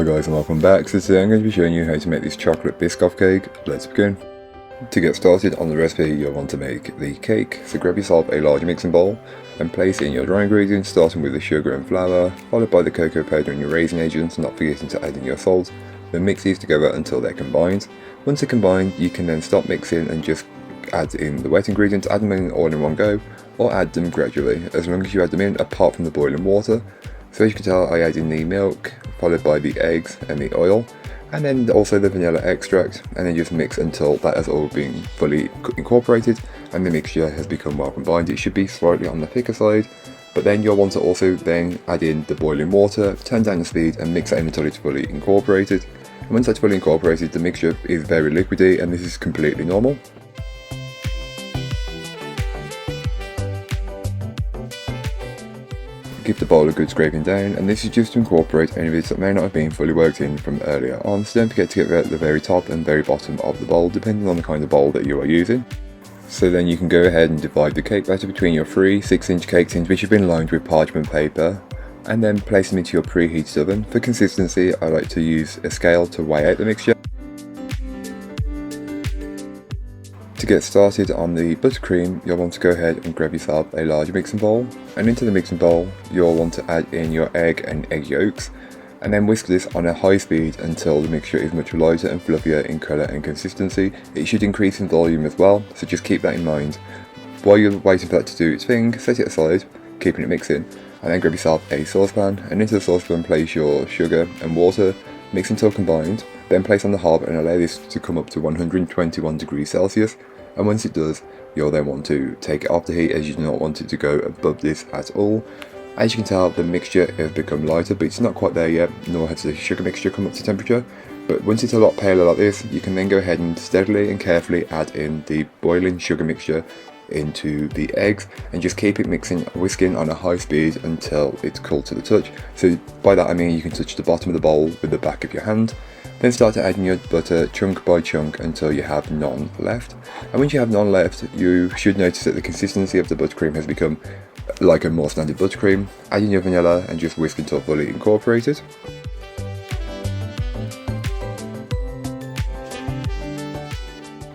Hi guys and welcome back. So today I'm going to be showing you how to make this chocolate Biscoff cake. Let's begin. To get started on the recipe, you'll want to make the cake. So grab yourself a large mixing bowl and place in your dry ingredients, starting with the sugar and flour, followed by the cocoa powder and your raisin agents, not forgetting to add in your salt. Then mix these together until they're combined. Once they're combined, you can then stop mixing and just add in the wet ingredients, add them in all in one go, or add them gradually, as long as you add them in apart from the boiling water. So as you can tell, I add in the milk, followed by the eggs and the oil, and then also the vanilla extract, and then just mix until that has all been fully incorporated and the mixture has become well combined. It should be slightly on the thicker side, but then you'll want to also then add in the boiling water, turn down the speed and mix that in until it's fully incorporated. And once that's fully incorporated, the mixture is very liquidy and this is completely normal. Give the bowl a good scraping down, and this is just to incorporate any bits that may not have been fully worked in from earlier on, so don't forget to get at the very top and very bottom of the bowl, depending on the kind of bowl that you are using. So then you can go ahead and divide the cake batter between your 3 6-inch cake tins which have been lined with parchment paper, and then place them into your preheated oven. For consistency, I like to use a scale to weigh out the mixture. To get started on the buttercream, you'll want to go ahead and grab yourself a large mixing bowl, and into the mixing bowl you'll want to add in your egg and egg yolks, and then whisk this on a high speed until the mixture is much lighter and fluffier in colour and consistency. It should increase in volume as well, so just keep that in mind. While you're waiting for that to do its thing, set it aside, keeping it mixing, and then grab yourself a saucepan, and into the saucepan place your sugar and water, mix until combined, then place on the hob and allow this to come up to 121 degrees Celsius. And once it does, you'll then want to take it off the heat, as you do not want it to go above this at all. As you can tell, the mixture has become lighter, but it's not quite there yet, nor has the sugar mixture come up to temperature. But once it's a lot paler like this, you can then go ahead and steadily and carefully add in the boiling sugar mixture into the eggs, and just keep it whisking on a high speed until it's cool to the touch. So by that I mean you can touch the bottom of the bowl with the back of your hand. Then start to add in your butter chunk by chunk until you have none left. And once you have none left, you should notice that the consistency of the buttercream has become like a more standard buttercream. Add in your vanilla and just whisk until fully incorporated.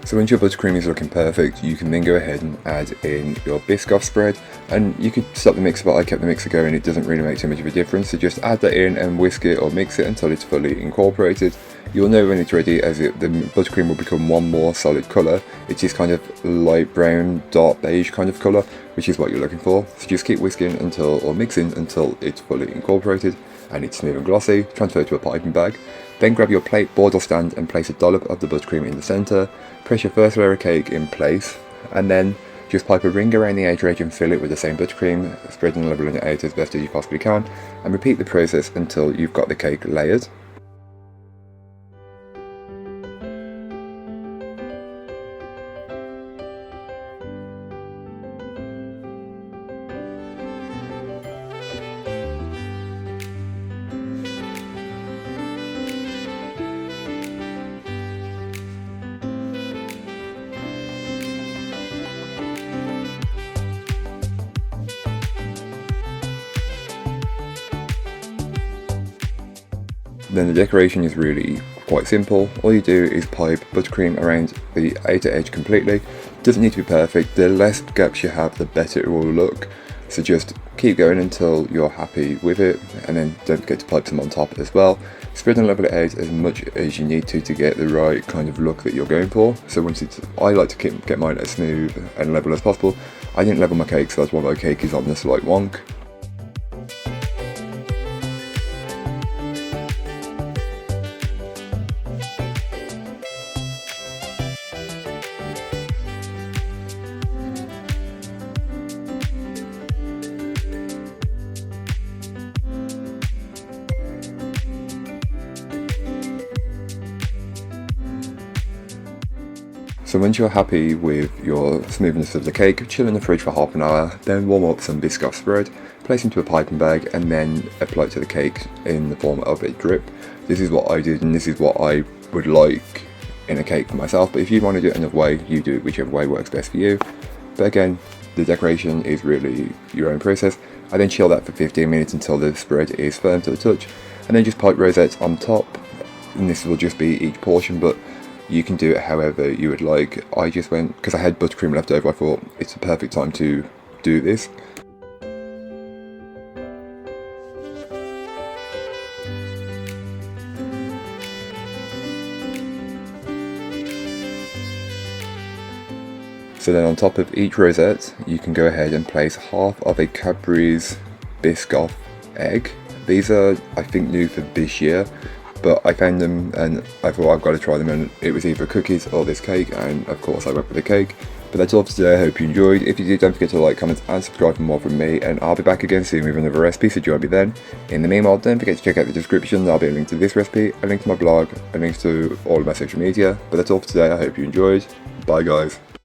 So once your buttercream is looking perfect, you can then go ahead and add in your Biscoff spread, and you could stop the mixer, but I kept the mixer going, it doesn't really make too much of a difference, so just add that in and whisk it or mix it until it's fully incorporated. You'll know when it's ready, as the buttercream will become one more solid colour. It's this kind of light brown, dark beige kind of colour, which is what you're looking for. So just keep whisking or mixing until it's fully incorporated and it's smooth and glossy. Transfer to a piping bag. Then grab your plate, board or stand and place a dollop of the buttercream in the centre. Press your first layer of cake in place, and then just pipe a ring around the outer edge and fill it with the same buttercream, spreading and levelling it out as best as you possibly can, and repeat the process until you've got the cake layered. Then the decoration is really quite simple. All you do is pipe buttercream around the outer edge completely. Doesn't need to be perfect. The less gaps you have, the better it will look. So just keep going until you're happy with it, and then don't forget to pipe some on top as well. Spread and level it out as much as you need to get the right kind of look that you're going for. So I like to get mine as smooth and level as possible. I didn't level my cake, so that's why my cake is on the slight wonk. So once you're happy with your smoothness of the cake, chill in the fridge for half an hour, then warm up some Biscoff spread, place into a piping bag and then apply it to the cake in the form of a drip. This is what I did and this is what I would like in a cake for myself, but if you want to do it another way, you do it whichever way works best for you. But again, the decoration is really your own process. I then chill that for 15 minutes until the spread is firm to the touch, and then just pipe rosettes on top, and this will just be each portion, but you can do it however you would like. I just went, because I had buttercream left over, I thought it's the perfect time to do this. So then on top of each rosette, you can go ahead and place half of a Cadbury's Biscoff egg. These are, I think, new for this year, but I found them and I thought I've got to try them, and it was either cookies or this cake, and of course I went with the cake. But that's all for today. I hope you enjoyed. If you did, don't forget to like, comment and subscribe for more from me, and I'll be back again soon with another recipe, so join me then. In the meanwhile, don't forget to check out the description. There'll be a link to this recipe, a link to my blog, a link to all of my social media. But that's all for today. I hope you enjoyed. Bye guys.